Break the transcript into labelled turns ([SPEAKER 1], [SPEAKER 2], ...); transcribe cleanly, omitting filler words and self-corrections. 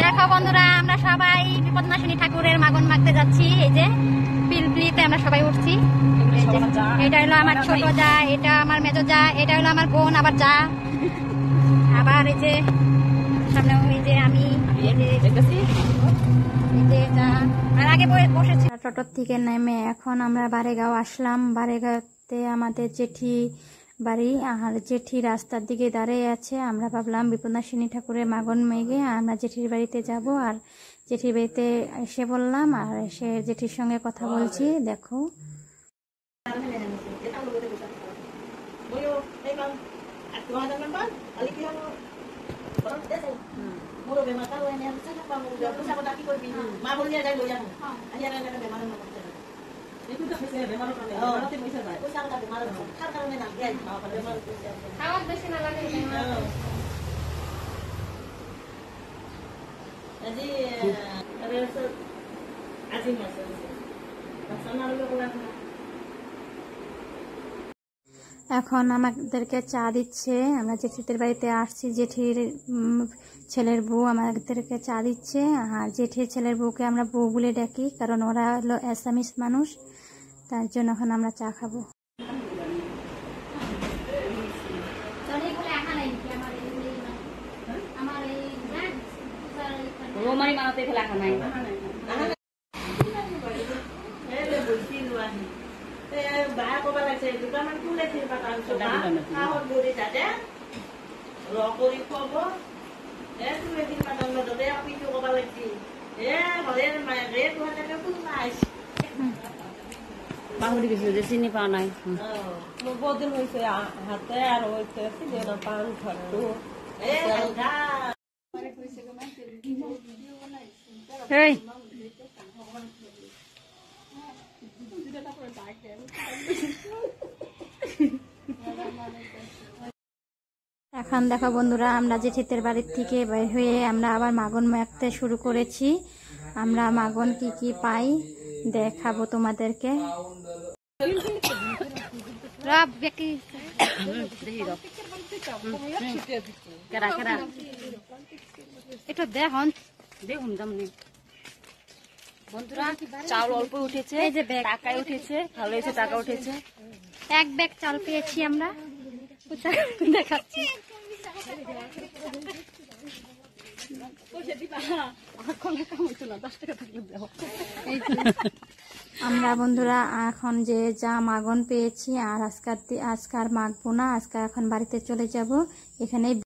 [SPEAKER 1] দেখো বন্ধুরা, আমরা সবাই বিপদনাশিনী ঠাকুরের মাগন মাগতে যাচ্ছি। এই যে পিলপিলিতে আমরা সবাই উঠছি। এটা হলো আমার ছোট যা, এটা আমার মেজো যা, এটা হলো আমার বোন আবার যা, আবার এই যে সামনে এই যে আমি আর আগে বসেছি। টোটোর থেকে নেমে এখন আমরা বারেগাঁও আসলাম। বারেগাঁওতে আমাদের জেঠি বাড়ি, আর জেঠি রাস্তার দিকে দাঁড়িয়ে আছে। আমরা ভাবলাম বিপদনাশিনী ঠাকুরের মাগন মেঘে আমরা জেঠির বাড়িতে যাব। আর জেঠির বাড়িতে এসে বললাম, আর এসে জেঠির সঙ্গে কথা বলছি। দেখো এখন আমাদেরকে চা দিচ্ছে। আমরা জেঠিদের বাড়িতে আসছি, জেঠির ছেলের বউ আমাদেরকে চা দিচ্ছে। আর জেঠির ছেলের বউকে আমরা বউ বলে ডাকি, কারণ ওরা হলো অ্যাসামিস মানুষ, তার জন্য এখন আমরা চা খাবো।
[SPEAKER 2] পাহরি গেছিল যে চিনি পাওয়া নাই।
[SPEAKER 3] বহুদিন হয়েছে হাতে আর হয়েছে পান ঘরটু।
[SPEAKER 1] এখন দেখো বন্ধুরা, আমরা জেঠিদের বাড়ির থেকে বের হয়ে আমরা আবার মাগন মাখতে শুরু করেছি। আমরা মাগন কি কি পাই দেখাবো তোমাদেরকে। এটা দেখুন
[SPEAKER 2] দেখুন কেমনি বন্ধুরা, চাউল অল্প উঠেছে, এই যে টাকায় উঠেছে, ভালো হয়েছে, টাকা উঠেছে।
[SPEAKER 1] এক ব্যাগ চাল পেয়েছি আমরা, দেখাচ্ছি। আমরা বন্ধুরা এখন যে যা মাগন পেয়েছি, আর আজকার মাখবো না, আজকে এখন বাড়িতে চলে যাব। এখানে